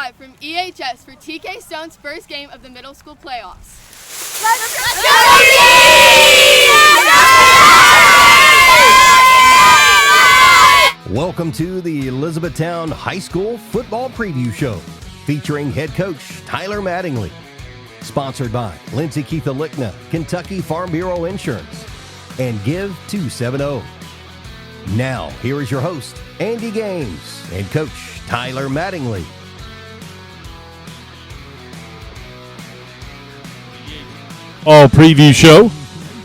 live from EHS for TK Stone's first game of the middle school playoffs. Let's go! Welcome to the Elizabethtown High School Football Preview Show, featuring head coach Tyler Mattingly. Sponsored by Lindsay Keitha Lickna, Kentucky Farm Bureau Insurance, and Give 270. Now, here is your host, Andy Gaines, and Coach Tyler Mattingly. All preview show.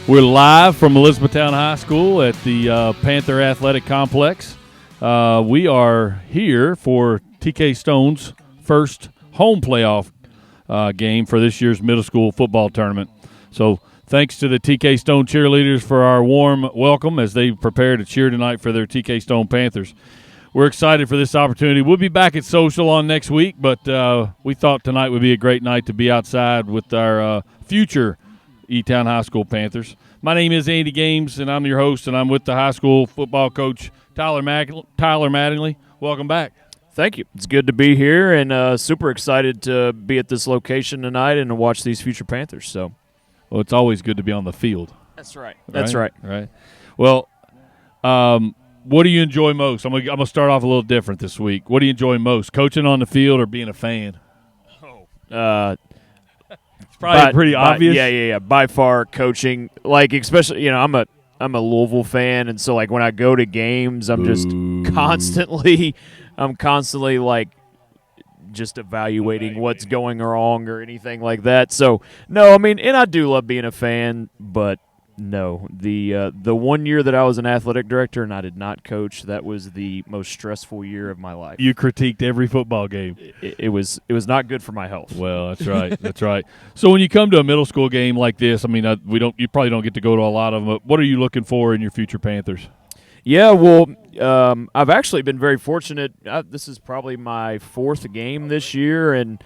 We're live from Elizabethtown High School at the Panther Athletic Complex. We are here for TK Stone's first home playoff game for this year's middle school football tournament. So thanks to the TK Stone cheerleaders for our warm welcome as they prepare to cheer tonight for their TK Stone Panthers. We're excited for this opportunity. We'll be back at social on next week, but we thought tonight would be a great night to be outside with our future E-Town High School Panthers. My name is Andy Gaines, and I'm your host, and I'm with the high school football coach Tyler Mattingly. Welcome back. Thank you. It's good to be here, and super excited to be at this location tonight and to watch these future Panthers. So, well, it's always good to be on the field. That's right. That's right. Right. Well, what do you enjoy most? I'm gonna start off a little different this week. What do you enjoy most, coaching on the field or being a fan? It's probably pretty obvious. Yeah. By far, coaching. Like, especially, I'm a Louisville fan, and so like when I go to games, I'm just constantly like just evaluating what's going wrong or anything like that. So no, and I do love being a fan, but no, the 1 year that I was an athletic director and I did not coach, that was the most stressful year of my life. You critiqued every football game. It was not good for my health. Well, that's right. That's right. So when you come to a middle school game like this, you probably don't get to go to a lot of them, but what are you looking for in your future Panthers? Yeah, well, I've actually been very fortunate. This is probably my fourth game this year, and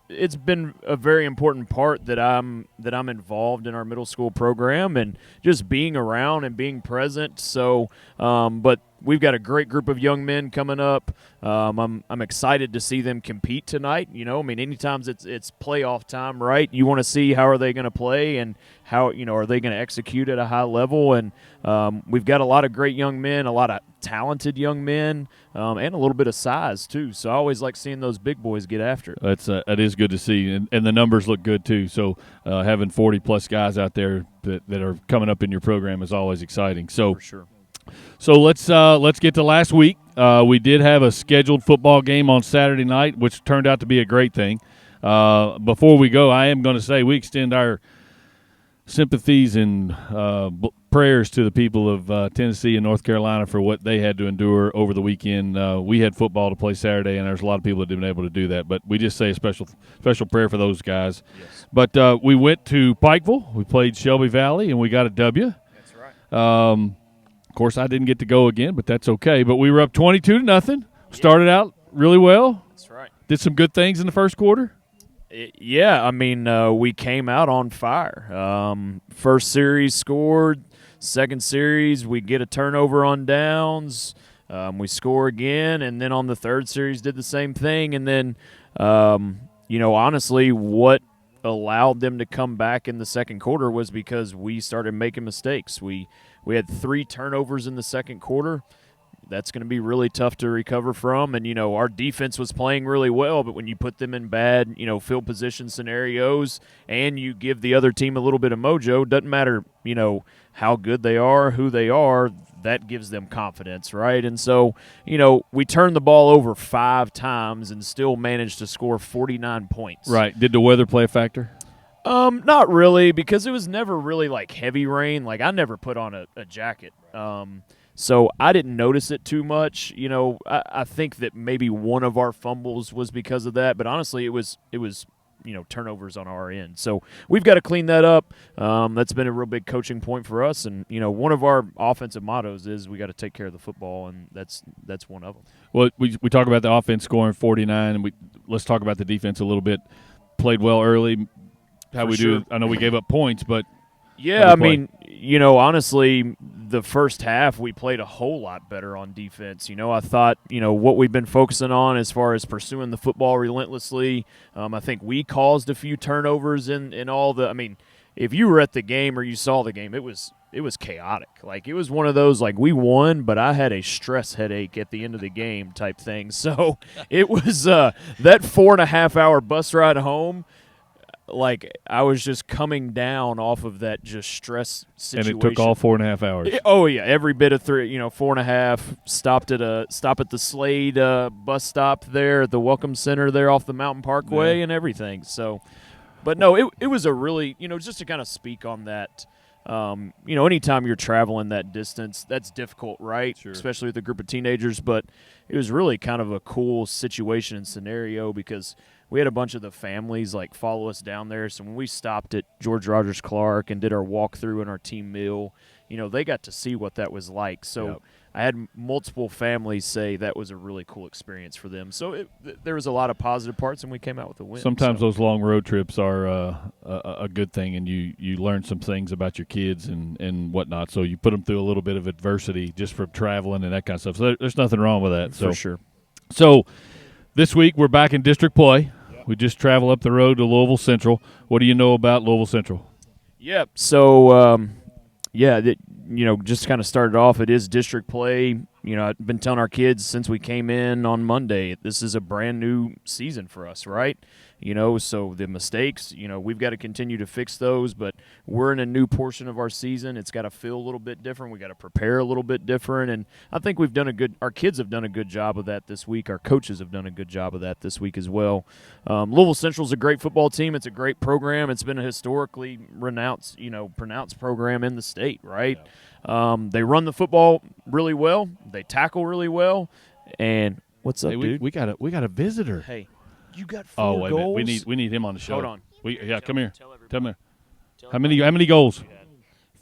it's been a very important part that I'm involved in our middle school program and just being around and being present. So, but we've got a great group of young men coming up. I'm excited to see them compete tonight. Anytime it's playoff time, right? You want to see how are they going to play and how are they going to execute at a high level. And we've got a lot of great young men, a lot of talented young men, and a little bit of size too. So I always like seeing those big boys get after it. That is good to see, and the numbers look good too. So having 40+ guys out there that are coming up in your program is always exciting. So for sure. So let's get to last week. We did have a scheduled football game on Saturday night, which turned out to be a great thing. Before we go, I am going to say we extend our sympathies and prayers to the people of Tennessee and North Carolina for what they had to endure over the weekend. We had football to play Saturday, and there's a lot of people that didn't able to do that. But we just say a special prayer for those guys. Yes. But we went to Pikeville. We played Shelby Valley, and we got a W. That's right. Of course, I didn't get to go again, but that's okay. But we were up 22-0. Started out really well. That's right. Did some good things in the first quarter. We came out on fire. First series scored. Second series, we get a turnover on downs. We score again, and then on the third series did the same thing. And then, honestly, what allowed them to come back in the second quarter was because we started making mistakes. We had 3 turnovers in the second quarter. That's going to be really tough to recover from. And, our defense was playing really well, but when you put them in bad, field position scenarios and you give the other team a little bit of mojo, doesn't matter, how good they are, who they are, that gives them confidence, right? And so, we turned the ball over 5 times and still managed to score 49 points. Right. Did the weather play a factor? Not really, because it was never really like heavy rain. Like, I never put on a jacket. So I didn't notice it too much. I think that maybe one of our fumbles was because of that, but honestly it was turnovers on our end. So we've got to clean that up. That's been a real big coaching point for us, and one of our offensive mottos is we got to take care of the football, and that's one of them. Well, we talk about the offense scoring 49, and let's talk about the defense a little bit. Played well early. How we do? I know we gave up points, but Yeah, I mean, honestly, the first half we played a whole lot better on defense. I thought, what we've been focusing on as far as pursuing the football relentlessly, I think we caused a few turnovers in all the – I mean, if you were at the game or you saw the game, it was chaotic. Like, it was one of those, like, we won, but I had a stress headache at the end of the game type thing. So it was that 4.5-hour bus ride home – like, I was just coming down off of that just stress situation. And it took all 4.5 hours. Oh, yeah, every bit of 4.5. Stopped at the Slade bus stop there at the Welcome Center there off the Mountain Parkway and everything. So, but no, it was a really, just to kind of speak on that. Anytime you're traveling that distance, that's difficult, right? Sure. Especially with a group of teenagers. But it was really kind of a cool situation and scenario because we had a bunch of the families follow us down there. So when we stopped at George Rogers Clark and did our walkthrough and our team meal, they got to see what that was like. So I had multiple families say that was a really cool experience for them. So there was a lot of positive parts, and we came out with a win. Sometimes those long road trips are a good thing, and you learn some things about your kids and whatnot. So you put them through a little bit of adversity just for traveling and that kind of stuff. So there's nothing wrong with that. For sure. So this week we're back in district play. We just travel up the road to Louisville Central. What do you know about Louisville Central? Yep. So, just kind of started off, it is district play. I've been telling our kids since we came in on Monday, this is a brand new season for us, right? So the mistakes, we've got to continue to fix those, but we're in a new portion of our season. It's got to feel a little bit different. We got to prepare a little bit different, and I think our kids have done a good job of that this week. Our coaches have done a good job of that this week as well. Louisville Central's a great football team. It's a great program. It's been a historically pronounced program in the state, right? Yeah. They run the football really well. They tackle really well. And what's up, dude? We got a visitor. Hey. You got 4 goals? Wait a minute. We need him on the show. Hold on. Come here. Tell me. How many goals?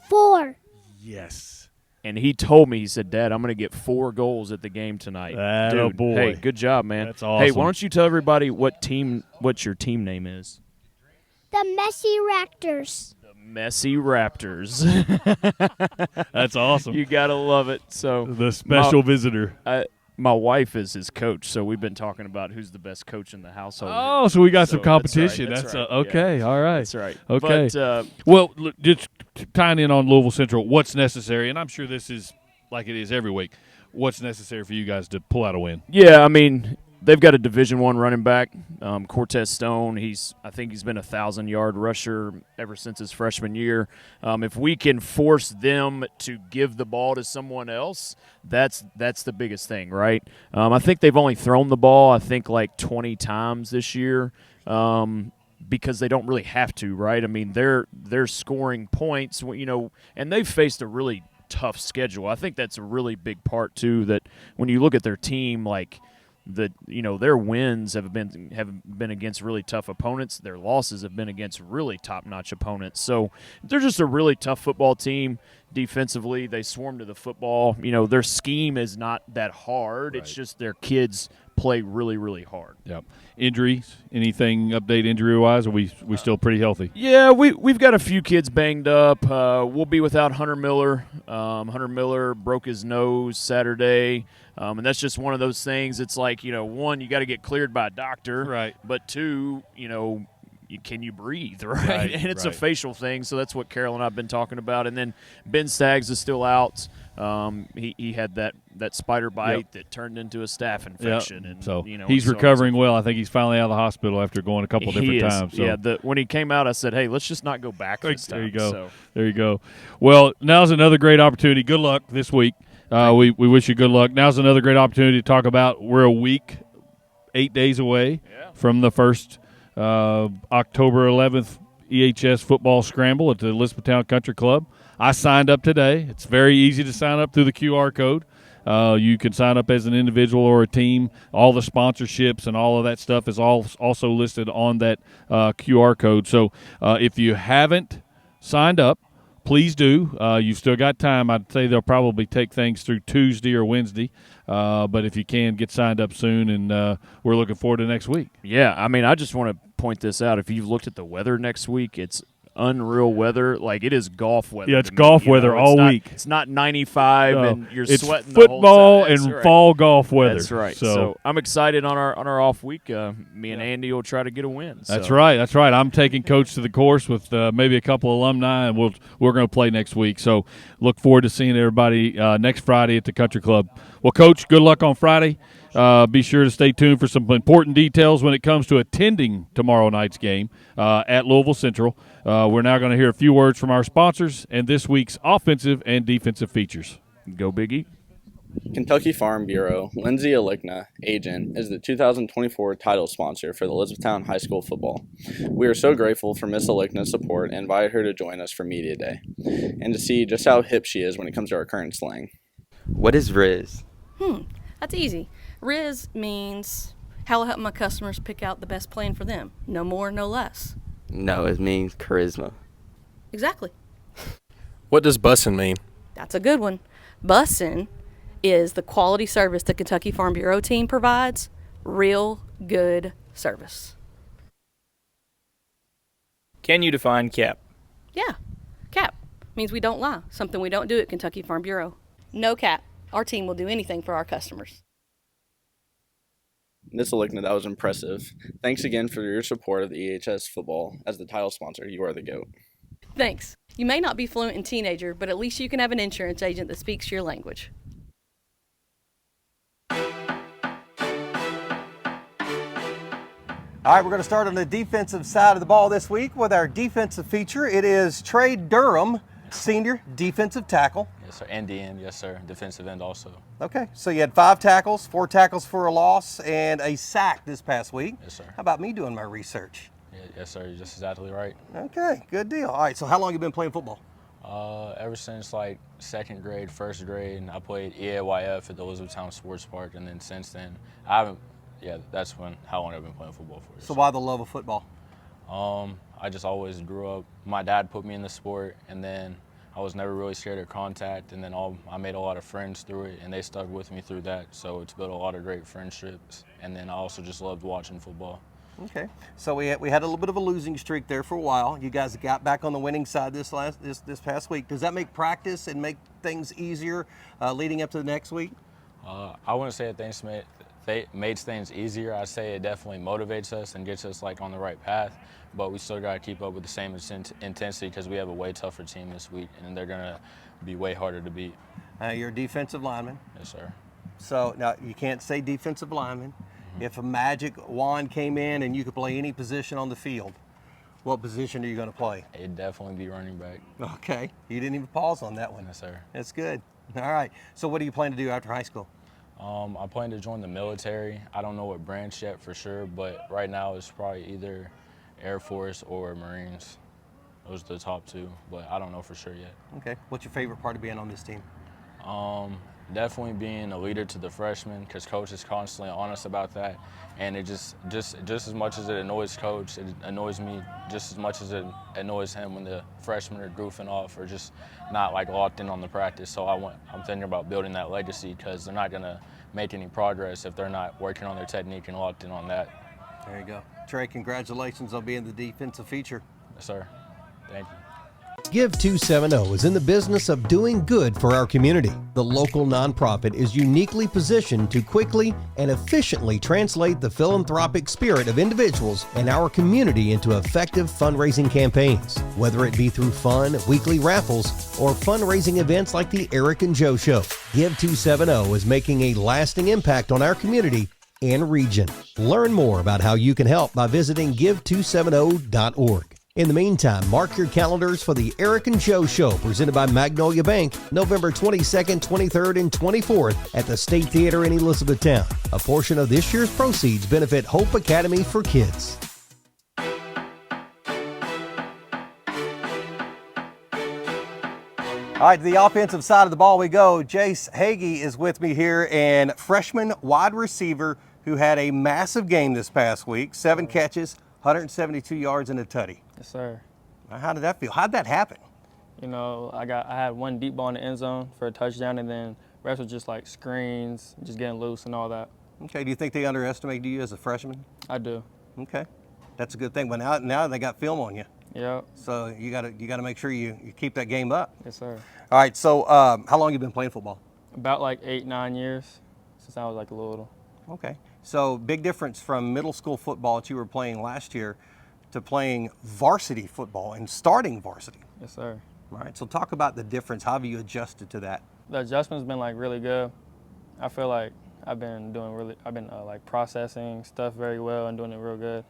4. Yes. And he told me, he said, Dad, I'm going to get 4 goals at the game tonight. Dude, boy. Hey, good job, man. That's awesome. Hey, why don't you tell everybody what your team name is? The Messy Raptors. The Messy Raptors. That's awesome. You got to love it. So the special visitor. My wife is his coach, so we've been talking about who's the best coach in the household. Oh, so we got some competition. That's right. Okay. Yeah. All right. That's right. Okay. But, well, just tying in on Louisville Central, what's necessary, and I'm sure this is like it is every week, what's necessary for you guys to pull out a win? Yeah, I mean, they've got a Division I running back, Cortez Stone. I think he's been a 1,000-yard rusher ever since his freshman year. If we can force them to give the ball to someone else, that's the biggest thing, right? I think they've only thrown the ball, 20 times this year, because they don't really have to, right? I mean, they're scoring points, and they've faced a really tough schedule. I think that's a really big part too. That when you look at their team, their wins have been against really tough opponents. Their losses have been against really top-notch opponents. So they're just a really tough football team. Defensively, they swarm to the football. Their scheme is not that hard. Right. It's just their kids play really, really hard. Yep. Injuries? Anything update injury-wise? Are we still pretty healthy? Yeah, we've got a few kids banged up. We'll be without Hunter Miller. Hunter Miller broke his nose Saturday. And that's just one of those things. It's like, one, you got to get cleared by a doctor. Right. But two, can you breathe, right? And it's a facial thing, so that's what Carol and I have been talking about. And then Ben Staggs is still out. He had that spider bite that turned into a staph infection. Yep. And so he's recovering well. I think he's finally out of the hospital after going a couple different times. So. Yeah, when he came out, I said, hey, let's just not go back this time. There you go. So. There you go. Well, now's another great opportunity. Good luck this week. We wish you good luck. Now's another great opportunity to talk about we're a week, 8 days away from the first October 11th EHS football scramble at the Elizabethtown Country Club. I signed up today. It's very easy to sign up through the QR code. You can sign up as an individual or a team. All the sponsorships and all of that stuff is also listed on that QR code. So if you haven't signed up, please do. You've still got time. I'd say they'll probably take things through Tuesday or Wednesday. But if you can, get signed up soon, and we're looking forward to next week. Yeah, I mean, I just want to point this out. If you've looked at the weather next week, it's unreal weather. Like, it is golf weather. Yeah, it's to golf me, weather all week. It's not 95 and you're it's sweating football the whole time. and fall golf weather. That's right. So I'm excited on our off week. Me and Andy will try to get a win. That's right. That's right. I'm taking Coach to the course with maybe a couple alumni, and we're going to play next week. So look forward to seeing everybody next Friday at the Country Club. Well, Coach, good luck on Friday. Be sure to stay tuned for some important details when it comes to attending tomorrow night's game at Louisville Central. We're now going to hear a few words from our sponsors and this week's offensive and defensive features. Go Biggie. Kentucky Farm Bureau, Lindsay Alikna, agent, is the 2024 title sponsor for the Elizabethtown High School football. We are so grateful for Miss Alikna's support and invite her to join us for Media Day and to see just how hip she is when it comes to our current slang. What is Riz? That's easy. Riz means how will help my customers pick out the best plan for them. No more, no less. No, it means charisma. Exactly. What does bussin' mean? That's a good one. Bussin' is the quality service the Kentucky Farm Bureau team provides. Real good service. Can you define cap? Yeah. Cap means we don't lie, something we don't do at Kentucky Farm Bureau. No cap. Our team will do anything for our customers. Miss Alikna, that was impressive. Thanks again for your support of the EHS football. As the title sponsor, you are the GOAT. Thanks. You may not be fluent in teenager, but at least you can have an insurance agent that speaks your language. All right, we're going to start on the defensive side of the ball this week with our defensive feature. It is Trey Durham, senior defensive tackle. Yes, sir. And DN, yes, sir. Defensive end also. Okay, so you had 5 tackles, 4 tackles for a loss, and a sack this past week. Yes, sir. How about me doing my research? Yes, sir. You're just exactly right. Okay, good deal. All right, so how long have you been playing football? Ever since like 2nd grade, 1st grade, and I played EAYF at the Elizabethtown Sports Park, and then since then, I haven't. Yeah, that's how long I've been playing football for. So why the love of football? I just always grew up. My dad put me in the sport, and then I was never really scared of contact, and then I made a lot of friends through it, and they stuck with me through that. So it's built a lot of great friendships, and then I also just loved watching football. Okay, so we had a little bit of a losing streak there for a while. You guys got back on the winning side this past week. Does that make practice and make things easier leading up to the next week? I wouldn't say that things made things easier. I'd say it definitely motivates us and gets us like on the right path, but we still got to keep up with the same intensity because we have a way tougher team this week, and they're going to be way harder to beat. You're a defensive lineman. Yes, sir. So now you can't say defensive lineman. If a magic wand came in and you could play any position on the field, what position are you going to play? It'd definitely be running back. Okay, you didn't even pause on that one. Yes, sir. That's good. All right, so what do you plan to do after high school? I plan to join the military. I don't know what branch yet for sure, but right now it's probably either Air Force or Marines. Those are the top 2, but I don't know for sure yet. Okay, what's your favorite part of being on this team? Definitely being a leader to the freshmen, because Coach is constantly honest about that, and it just as much as it annoys Coach, it annoys me just as much as it annoys him when the freshmen are goofing off or just not like locked in on the practice. So I'm thinking about building that legacy, because they're not going to make any progress if they're not working on their technique and locked in on that. There you go. Trey, congratulations on being the defensive feature. Yes, sir. Thank you. Give 270 is in the business of doing good for our community. The local nonprofit is uniquely positioned to quickly and efficiently translate the philanthropic spirit of individuals in our community into effective fundraising campaigns, whether it be through fun, weekly raffles, or fundraising events like the Eric and Joe Show. Give 270 is making a lasting impact on our community and region. Learn more about how you can help by visiting give270.org. In the meantime, mark your calendars for the Eric and Joe Show presented by Magnolia Bank, November 22nd, 23rd, and 24th at the State Theater in Elizabethtown. A portion of this year's proceeds benefit Hope Academy for Kids. All right, to the offensive side of the ball we go. Jace Hagee is with me here, and freshman wide receiver who had a massive game this past week. 7 catches, 172 yards and a tutty. Yes, sir. How did that feel? How did that happen? You know, I had one deep ball in the end zone for a touchdown, and then the rest was just like screens, just getting loose and all that. Okay, do you think they underestimated you as a freshman? I do. Okay, that's a good thing. But now they got film on you. Yep. So you gotta make sure you keep that game up. Yes, sir. All right. So how long you been playing football? About like 8-9 years since I was like a little. Okay. So big difference from middle school football that you were playing last year to playing varsity football and starting varsity. Yes, sir. All right. So talk about the difference. How have you adjusted to that? The adjustment's been like really good. I feel like I've been like processing stuff very well and doing it real good.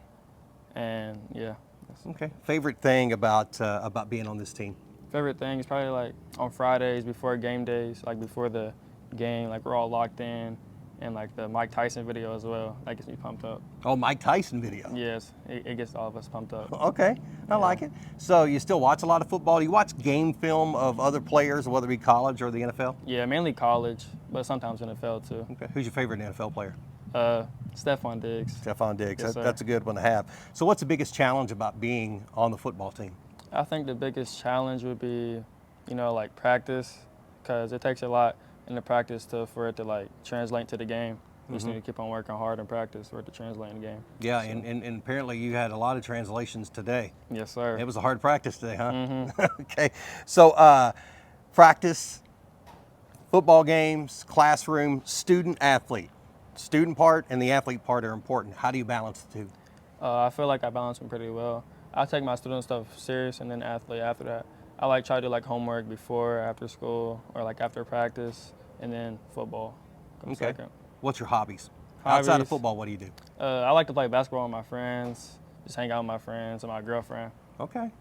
And yeah. Okay. Favorite thing about being on this team? Favorite thing is probably like on Fridays before game days, like before the game, like we're all locked in, and like the Mike Tyson video as well. That gets me pumped up. Oh, Mike Tyson video. Yes, it gets all of us pumped up. Okay, I like it. So you still watch a lot of football? Do you watch game film of other players, whether it be college or the NFL? Yeah, mainly college, but sometimes NFL too. Okay. Who's your favorite NFL player? Stephon Diggs. Stephon Diggs. Yes, That's a good one to have. So what's the biggest challenge about being on the football team? I think the biggest challenge would be, like practice, because it takes a lot in the practice for it to like translate to the game. You just need to keep on working hard in practice for it to translate in the game. Yeah, so. and apparently you had a lot of translations today. Yes, sir. It was a hard practice today, huh? Mm-hmm. Okay. So practice, football games, classroom, student, athlete. Student part and the athlete part are important. How do you balance the two? I feel like I balance them pretty well. I take my student stuff serious and then athlete after that. I like try to do like homework before, after school, or like after practice, and then football comes second. What's your hobbies? Outside of football, what do you do? I like to play basketball with my friends, just hang out with my friends and my girlfriend. Okay.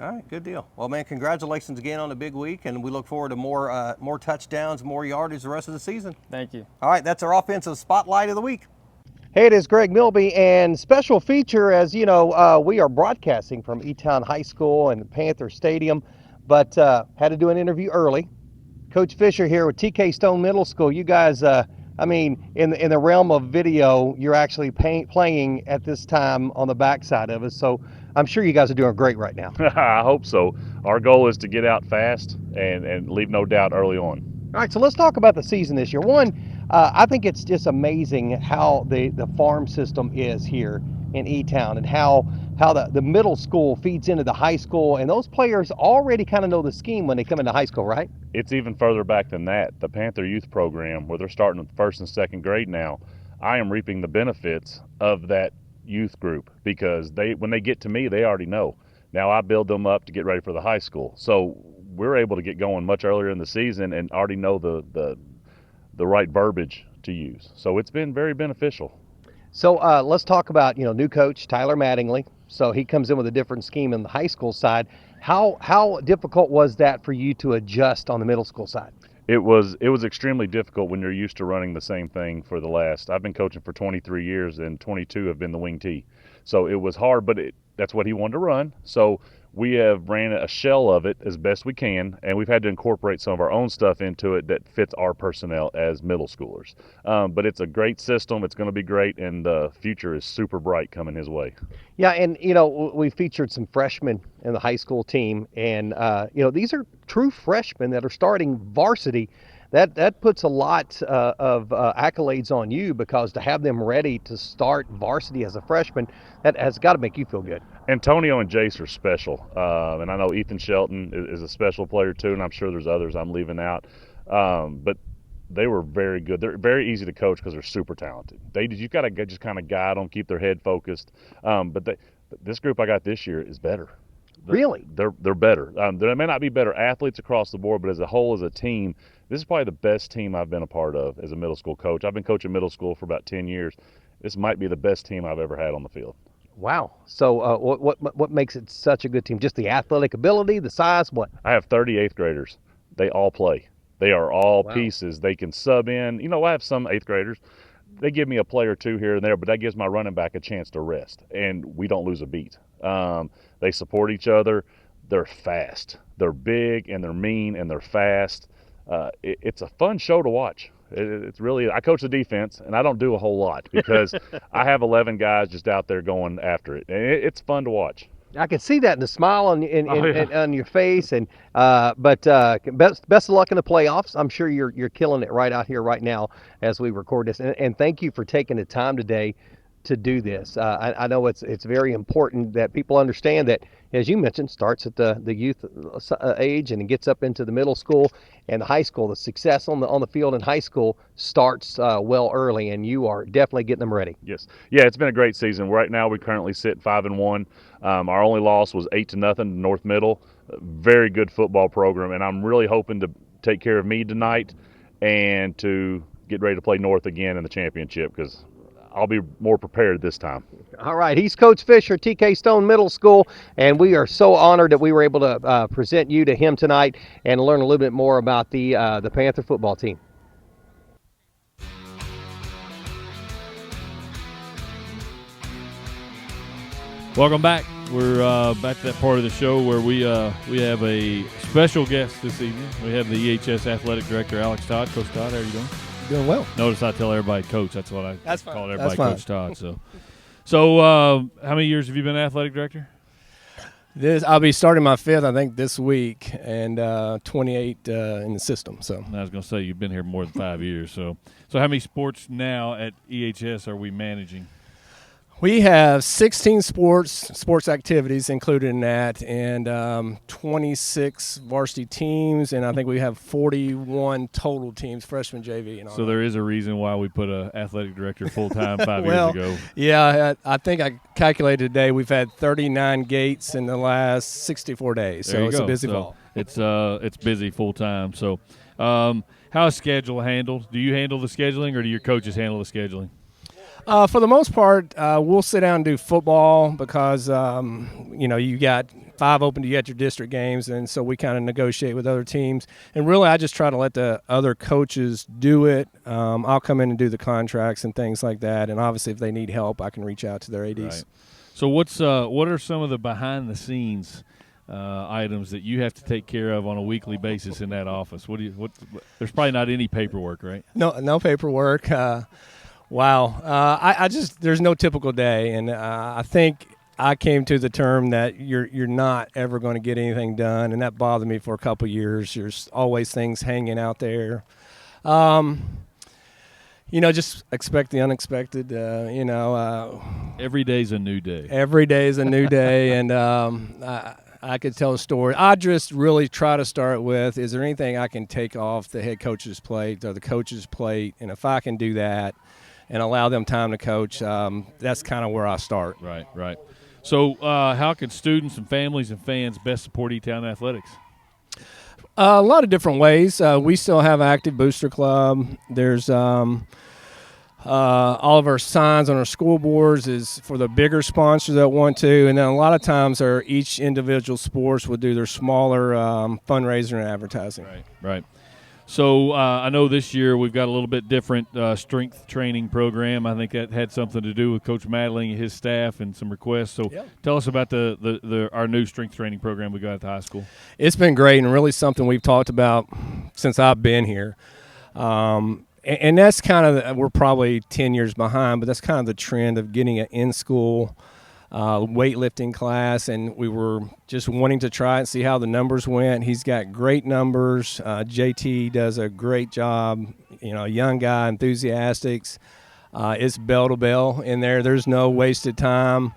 All right, good deal. Well, man, congratulations again on a big week, and we look forward to more touchdowns, more yardage the rest of the season. Thank you. All right, that's our offensive spotlight of the week. Hey, it is Greg Milby, and special feature, as you know, we are broadcasting from Elizabethtown High School and Panther Stadium, but had to do an interview early. Coach Fisher here with TK Stone Middle School. You guys, in the realm of video, you're actually playing at this time on the backside of us, so I'm sure you guys are doing great right now. I hope so. Our goal is to get out fast and leave no doubt early on. All right, so let's talk about the season this year. One, I think it's just amazing how the farm system is here in E-Town and how the middle school feeds into the high school, and those players already kind of know the scheme when they come into high school, right? It's even further back than that. The Panther Youth Program, where they're starting with first and second grade now, I am reaping the benefits of that youth group because when they get to me, they already know. Now I build them up to get ready for the high school. So we're able to get going much earlier in the season and already know the right verbiage to use. So it's been very beneficial. So let's talk about, new coach Tyler Mattingly. So he comes in with a different scheme in the high school side. How difficult was that for you to adjust on the middle school side? It was extremely difficult when you're used to running the same thing for I've been coaching for 23 years and 22 have been the wing T. So it was hard, but that's what he wanted to run. So we have ran a shell of it as best we can, and we've had to incorporate some of our own stuff into it that fits our personnel as middle schoolers. But it's a great system. It's going to be great, and the future is super bright coming his way. Yeah, and, we featured some freshmen in the high school team, and, these are true freshmen that are starting varsity. That puts a lot of accolades on you because to have them ready to start varsity as a freshman, that has got to make you feel good. Antonio and Jace are special, and I know Ethan Shelton is a special player too, and I'm sure there's others I'm leaving out. But they were very good. They're very easy to coach because they're super talented. You got to just kind of guide them, keep their head focused. But this group I got this year is better. Really? They're better. They may not be better athletes across the board, but as a whole, as a team, this is probably the best team I've been a part of as a middle school coach. I've been coaching middle school for about 10 years. This might be the best team I've ever had on the field. Wow. So what makes it such a good team? Just the athletic ability, the size, what? I have 30 8th graders. They all play. They are all pieces. They can sub in. I have some 8th graders. They give me a play or two here and there, but that gives my running back a chance to rest, and we don't lose a beat. They support each other. They're fast. They're big, and they're mean, and they're fast. It's a fun show to watch. It's really, I coach the defense, and I don't do a whole lot because I have 11 guys just out there going after it. And it's fun to watch. I can see that in the smile on your face, and but best of luck in the playoffs. I'm sure you're killing it right out here right now as we record this. And thank you for taking the time today to do this? I know it's very important that people understand that, as you mentioned, starts at the youth age and it gets up into the middle school and the high school. The success on the field in high school starts well early, and you are definitely getting them ready. Yes, yeah, it's been a great season. Right now, we currently sit 5-1. Our only loss was 8-0 North Middle. Very good football program, and I'm really hoping to take care of Meade tonight and to get ready to play North again in the championship, because I'll be more prepared this time. All right, he's Coach Fisher, TK Stone Middle School, and we are so honored that we were able to present you to him tonight and learn a little bit more about the Panther football team. Welcome back. We're back to that part of the show where we have a special guest this evening. We have the EHS Athletic Director, Alex Todd. Coach Todd, how are you doing? Doing well. Notice I tell everybody Coach. That's what I call everybody, Coach Todd. So how many years have you been Athletic Director? I'll be starting my 5th, I think, this week, and 28 in the system. So I was going to say you've been here more than 5 years. So how many sports now at EHS are we managing? we have 16 sports activities included in that, and 26 varsity teams, and I think we have 41 total teams, freshman, JV, and all. So there is a reason why we put an athletic director full-time 5 well, years ago. Yeah, I think I calculated today we've had 39 gates in the last 64 days, so it's a busy fall. It's busy full-time. So how is schedule handled? Do you handle the scheduling, or do your coaches handle the scheduling? For the most part, we'll sit down and do football because, you got 5 open, you got your district games, and so we kind of negotiate with other teams. And really, I just try to let the other coaches do it. I'll come in and do the contracts and things like that. And obviously, if they need help, I can reach out to their ADs. Right. So what are some of the behind-the-scenes items that you have to take care of on a weekly basis in that office? There's probably not any paperwork, right? No paperwork. Wow. There's no typical day, and I think I came to the term that you're not ever going to get anything done, and that bothered me for a couple of years. There's always things hanging out there. Just expect the unexpected, Every day's a new day. Every day is a new day, and I could tell a story. I just really try to start with, is there anything I can take off the head coach's plate or the coach's plate? And if I can do that and allow them time to coach, that's kind of where I start. Right. So how can students and families and fans best support E-Town Athletics? A lot of different ways. We still have an active booster club. There's all of our signs on our school boards is for the bigger sponsors that want to, and then a lot of times each individual sports would do their smaller fundraiser and advertising. Right. So I know this year we've got a little bit different strength training program. I think that had something to do with Coach Madling and his staff and some requests. So tell us about our new strength training program we got at the high school. It's been great and really something we've talked about since I've been here. And that's kind of, we're probably 10 years behind, but that's kind of the trend of getting an in-school weightlifting class, and we were just wanting to try it and see how the numbers went. He's got great numbers. JT does a great job, a young guy, enthusiastic. It's bell to bell in there. There's no wasted time.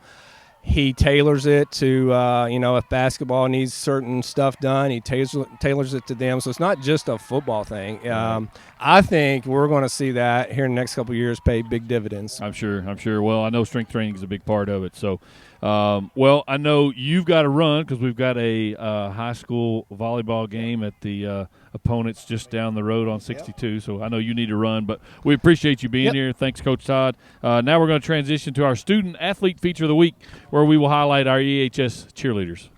He tailors it to, if basketball needs certain stuff done, he tailors it to them. So it's not just a football thing. I think we're going to see that here in the next couple of years pay big dividends. I'm sure. Well, I know strength training is a big part of it. So, I know you've got to run because we've got a high school volleyball game at the opponents just down the road on 62. So I know you need to run, but we appreciate you being here. Thanks, Coach Todd. Now we're going to transition to our student athlete feature of the week, where we will highlight our EHS cheerleaders.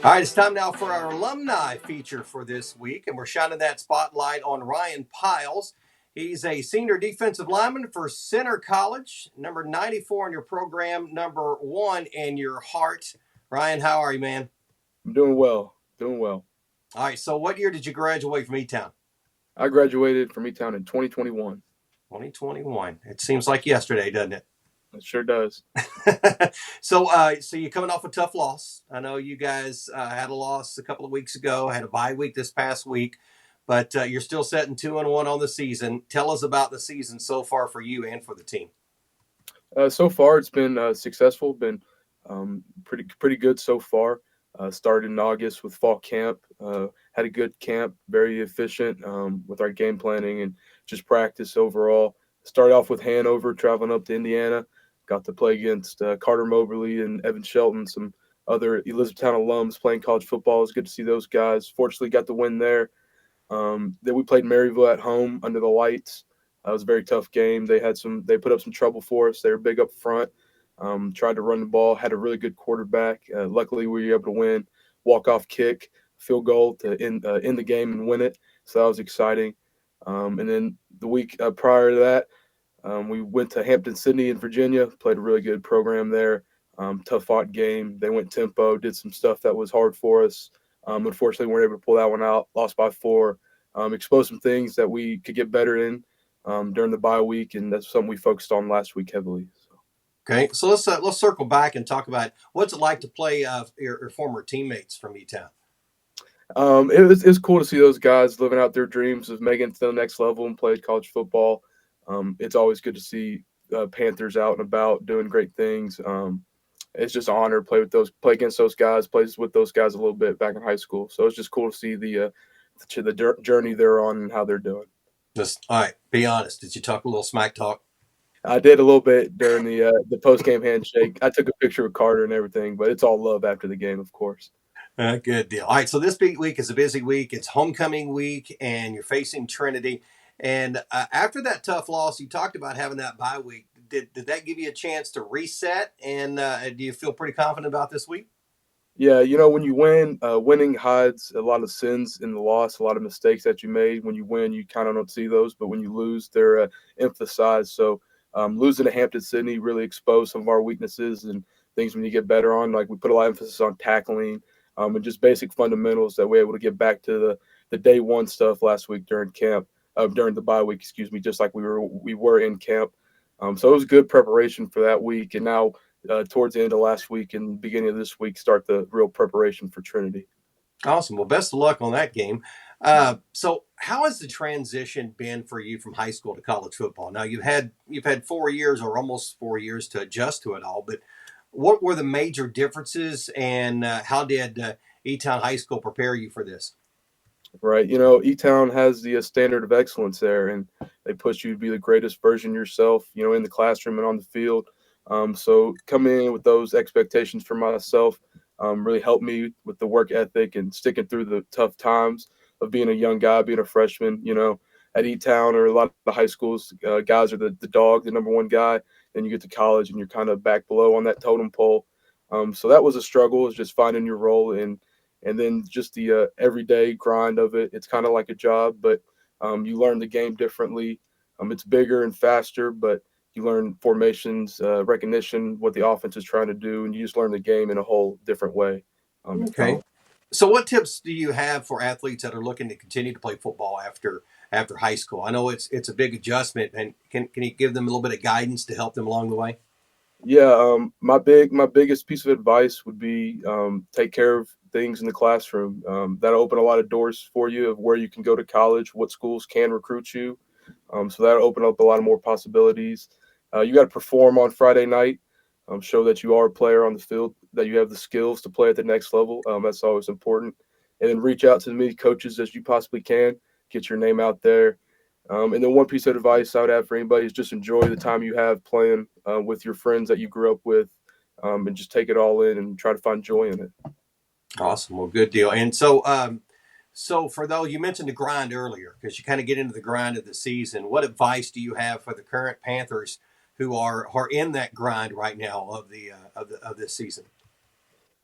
All right, it's time now for our alumni feature for this week, and we're shining that spotlight on Ryan Piles. He's a senior defensive lineman for Center College, number 94 in your program, number 1 in your heart. Ryan, how are you, man? I'm doing well. All right, so what year did you graduate from E-Town? I graduated from E-Town in 2021. 2021. It seems like yesterday, doesn't it? It sure does. So you're coming off a tough loss. I know you guys had a loss a couple of weeks ago, had a bye week this past week. but you're still setting 2-1 on the season. Tell us about the season so far for you and for the team. So far, it's been successful. Been pretty good so far. Started in August with fall camp. Had a good camp, very efficient with our game planning and just practice overall. Started off with Hanover, traveling up to Indiana. Got to play against Carter Moberly and Evan Shelton, some other Elizabethtown alums playing college football. It was good to see those guys. Fortunately, got the win there. Then we played Maryville at home under the lights. It was a very tough game. They put up some trouble for us. They were big up front. Tried to run the ball. Had a really good quarterback. Luckily, we were able to win. Walk-off kick, field goal to end the game and win it. So that was exciting. And then the week prior to that, we went to Hampton-Sydney in Virginia. Played a really good program there. Tough-fought game. They went tempo. Did some stuff that was hard for us. Unfortunately, we weren't able to pull that one out. Lost by 4. Exposed some things that we could get better in during the bye week, and that's something we focused on last week heavily. Okay, so let's circle back and talk about what's it like to play your former teammates from E-Town. It was cool to see those guys living out their dreams of making it to the next level and play college football. It's always good to see Panthers out and about doing great things. It's just an honor to play against those guys, play with those guys a little bit back in high school. So it's just cool to see the journey they're on and how they're doing. Just all right. Be honest. Did you talk a little smack talk? I did a little bit during the post game handshake. I took a picture with Carter and everything, but it's all love after the game, of course. Good deal. All right. So this big week is a busy week. It's homecoming week, and you're facing Trinity. And after that tough loss, you talked about having that bye week. Did that give you a chance to reset? And do you feel pretty confident about this week? Yeah, when you win, winning hides a lot of sins in the loss, a lot of mistakes that you made. When you win, you kind of don't see those, but when you lose, they're emphasized. So losing to Hampton-Sydney really exposed some of our weaknesses and things we need to get better on. Like we put a lot of emphasis on tackling and just basic fundamentals that we're able to get back to the day one stuff last week during camp, during the bye week, just like we were in camp. So it was good preparation for that week, and now towards the end of last week and beginning of this week, start the real preparation for Trinity. Awesome. Well, best of luck on that game. So how has the transition been for you from high school to college football? Now you've had 4 years or almost 4 years to adjust to it all, but what were the major differences, and how did E-Town High School prepare you for this? Right. E-Town has the standard of excellence there, and they push you to be the greatest version of yourself, in the classroom and on the field. So coming in with those expectations for myself really helped me with the work ethic and sticking through the tough times of being a young guy, being a freshman. At E-Town or a lot of the high schools, guys are the dog, the number one guy. Then you get to college and you're kind of back below on that totem pole. So that was a struggle, is just finding your role and then just the everyday grind of it. It's kind of like a job, but you learn the game differently. It's bigger and faster, but you learn formations, recognition, what the offense is trying to do, and you just learn the game in a whole different way. Okay. So what tips do you have for athletes that are looking to continue to play football after high school? I know it's a big adjustment, and can you give them a little bit of guidance to help them along the way? Yeah, my biggest piece of advice would be take care of things in the classroom. That'll open a lot of doors for you of where you can go to college, what schools can recruit you. So that'll open up a lot of more possibilities. You got to perform on Friday night, show that you are a player on the field, that you have the skills to play at the next level. That's always important. And then reach out to as many coaches as you possibly can, get your name out there. And then one piece of advice I would have for anybody is just enjoy the time you have playing with your friends that you grew up with, and just take it all in and try to find joy in it. Awesome. Well, good deal. And so for those, you mentioned the grind earlier, because you kind of get into the grind of the season. What advice do you have for the current Panthers who are in that grind right now of this season?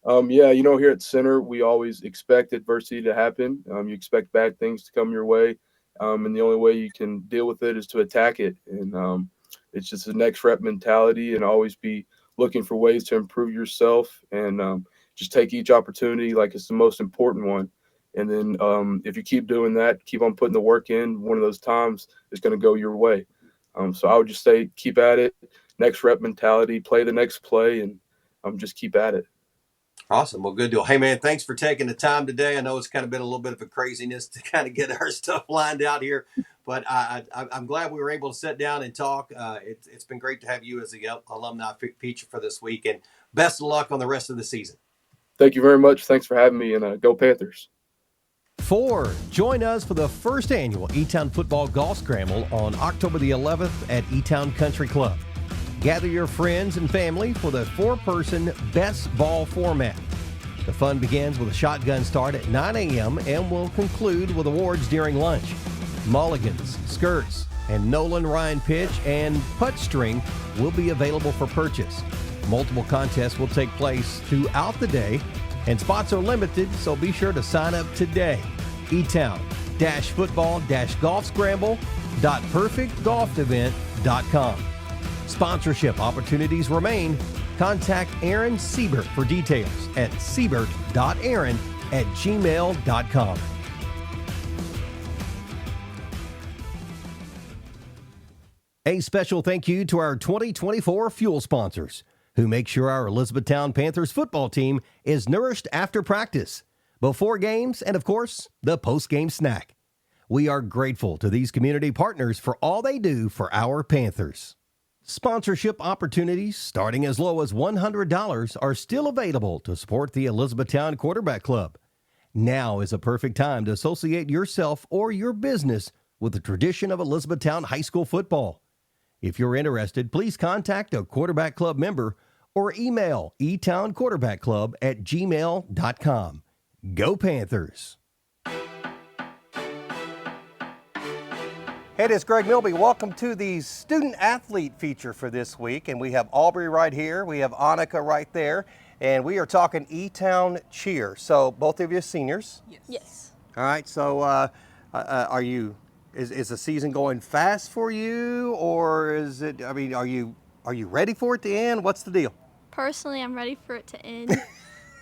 Yeah, here at center, we always expect adversity to happen. You expect bad things to come your way. And the only way you can deal with it is to attack it. And it's just a next rep mentality, and always be looking for ways to improve yourself, and just take each opportunity like it's the most important one. And then if you keep doing that, keep on putting the work in, one of those times is going to go your way. So I would just say keep at it, next rep mentality, play the next play, and just keep at it. Awesome. Well, good deal. Hey, man, thanks for taking the time today. I know it's kind of been a little bit of a craziness to kind of get our stuff lined out here, but I'm glad we were able to sit down and talk. It's been great to have you as the alumni feature for this week, and best of luck on the rest of the season. Thank you very much. Thanks for having me, and go Panthers. 4. Join us for the first annual E-Town Football Golf Scramble on October the 11th at E-Town Country Club. Gather your friends and family for the 4-person best ball format. The fun begins with a shotgun start at 9 a.m. and will conclude with awards during lunch. Mulligans, skirts, and Nolan Ryan pitch and putt string will be available for purchase. Multiple contests will take place throughout the day, and spots are limited, so be sure to sign up today. etown-football-golfscramble.perfectgolfevent.com. Sponsorship opportunities remain. Contact Aaron Siebert for details at siebert.aaron@gmail.com. A special thank you to our 2024 fuel sponsors who make sure our Elizabethtown Panthers football team is nourished after practice, before games, and of course, the post-game snack. We are grateful to these community partners for all they do for our Panthers. Sponsorship opportunities starting as low as $100 are still available to support the Elizabethtown Quarterback Club. Now is a perfect time to associate yourself or your business with the tradition of Elizabethtown High School football. If you're interested, please contact a Quarterback Club member or email etownquarterbackclub@gmail.com. Go Panthers! Hey, it's Greg Milby. Welcome to the student athlete feature for this week. And we have Aubrey right here. We have Annika right there. And we are talking E-Town cheer. So both of you seniors? Yes. All right. So are you, is the season going fast for you, or is it, I mean, are you ready for it to end? What's the deal? Personally, I'm ready for it to end.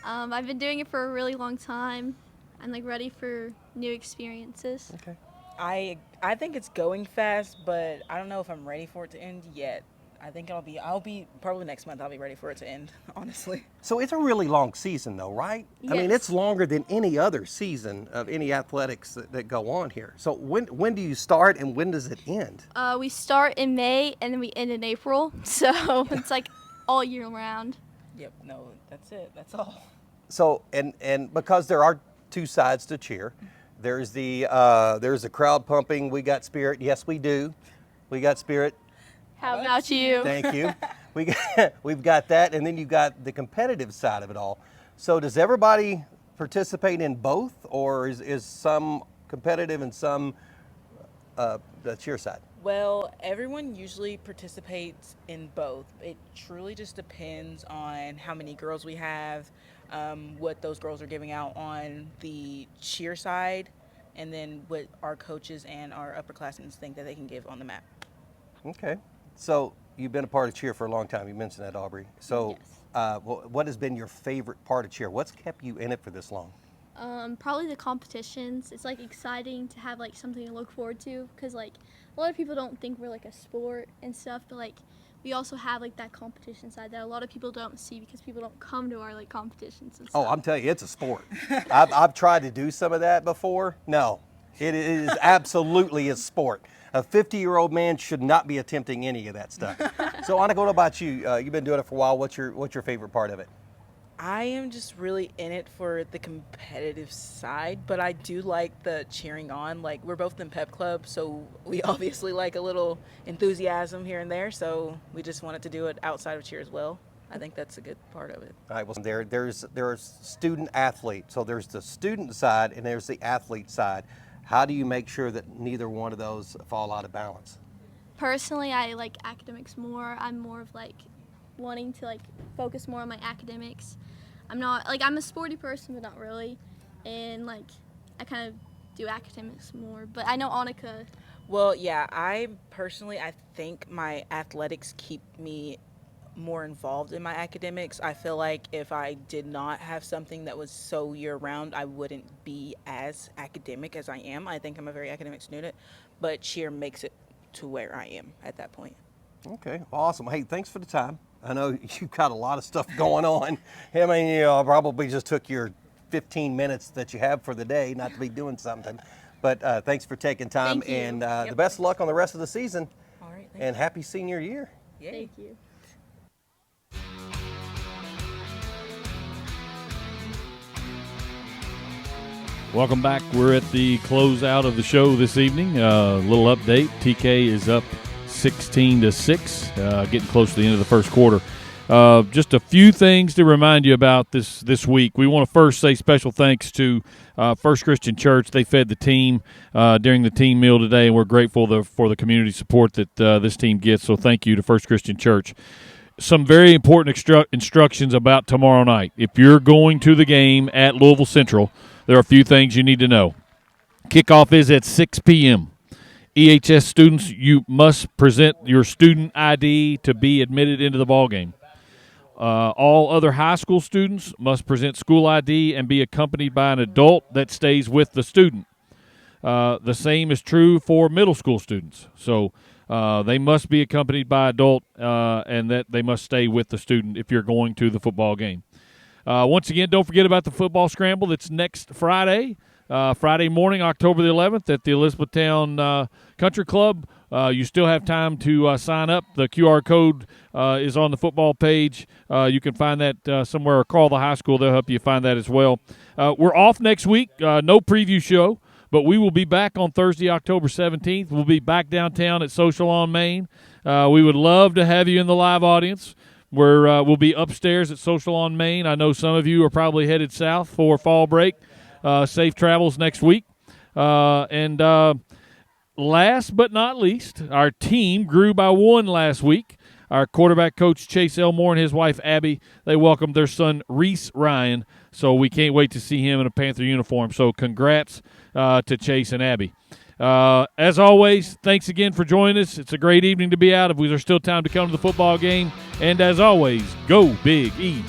I've been doing it for a really long time. I'm ready for new experiences. Okay. I think it's going fast, but I don't know if I'm ready for it to end yet. I think I'll be probably next month I'll be ready for it to end, honestly. So it's a really long season though, right? Yes. I mean, it's longer than any other season of any athletics that go on here. So when do you start and when does it end? We start in May and then we end in April, so it's all year round. Yep, no, that's it. That's all. So and because there are two sides to cheer, there's the crowd pumping. We got spirit. Yes, we do. We got spirit. How about you? Thank you. We've got that, and then you've got the competitive side of it all. So does everybody participate in both, or is some competitive and some the cheer side? Well, everyone usually participates in both. It truly just depends on how many girls we have, what those girls are giving out on the cheer side, and then what our coaches and our upperclassmen think that they can give on the mat. Okay. So you've been a part of cheer for a long time. You mentioned that, Aubrey. So Yes. what has been your favorite part of cheer? What's kept you in it for this long? Probably the competitions. It's exciting to have something to look forward to, because a lot of people don't think we're a sport and stuff, but we also have that competition side that a lot of people don't see because people don't come to our competitions and stuff. Oh, I'm telling you, it's a sport. I've tried to do some of that before. No, it is absolutely a sport. A 50-year-old man should not be attempting any of that stuff. So, Annika, what about you? You've been doing it for a while. What's your favorite part of it? I am just really in it for the competitive side, but I do like the cheering on. We're both in pep club, so we obviously like a little enthusiasm here and there, so we just wanted to do it outside of cheer as well. I think that's a good part of it. All right, well, there's student athlete. So there's the student side and there's the athlete side. How do you make sure that neither one of those fall out of balance? Personally, I like academics more. I'm more of wanting to focus more on my academics. I'm not I'm a sporty person, but not really, and I kind of do academics more. But I know Annika. Well, yeah, I think my athletics keep me more involved in my academics. I feel like if I did not have something that was so year-round, I wouldn't be as academic as I am. I think I'm a very academic student, but cheer makes it to where I am at that point. Okay, awesome. Hey, thanks for the time. I know you've got a lot of stuff going on. I mean, you know, probably just took your 15 minutes that you have for the day not to be doing something. But thanks for taking time, and the best of luck on the rest of the season. All right, and happy senior year. Yay. Thank you. Welcome back. We're at the closeout of the show this evening. Little update. TK is up 16-6, getting close to the end of the first quarter. Just a few things to remind you about this week. We want to first say special thanks to First Christian Church. They fed the team during the team meal today, and we're grateful for the community support that this team gets. So thank you to First Christian Church. Some very important instructions about tomorrow night. If you're going to the game at Louisville Central, there are a few things you need to know. Kickoff is at 6 p.m. EHS students, you must present your student ID to be admitted into the ballgame. All other high school students must present school ID and be accompanied by an adult that stays with the student. The same is true for middle school students. So they must be accompanied by adult and that they must stay with the student if you're going to the football game. Once again, don't forget about the football scramble that's next Friday. Friday morning, October the 11th at the Elizabethtown Country Club. You still have time to sign up. The QR code is on the football page. You can find that somewhere or call the high school. They'll help you find that as well. We're off next week. No preview show, but we will be back on Thursday, October 17th. We'll be back downtown at Social on Main. We would love to have you in the live audience. We'll be upstairs at Social on Main. I know some of you are probably headed south for fall break. Safe travels next week. And last but not least, our team grew by 1 last week. Our quarterback coach, Chase Elmore, and his wife, Abby, they welcomed their son, Reese Ryan. So we can't wait to see him in a Panther uniform. So congrats to Chase and Abby. As always, thanks again for joining us. It's a great evening to be out. If there's still time to come to the football game. And as always, go Big E.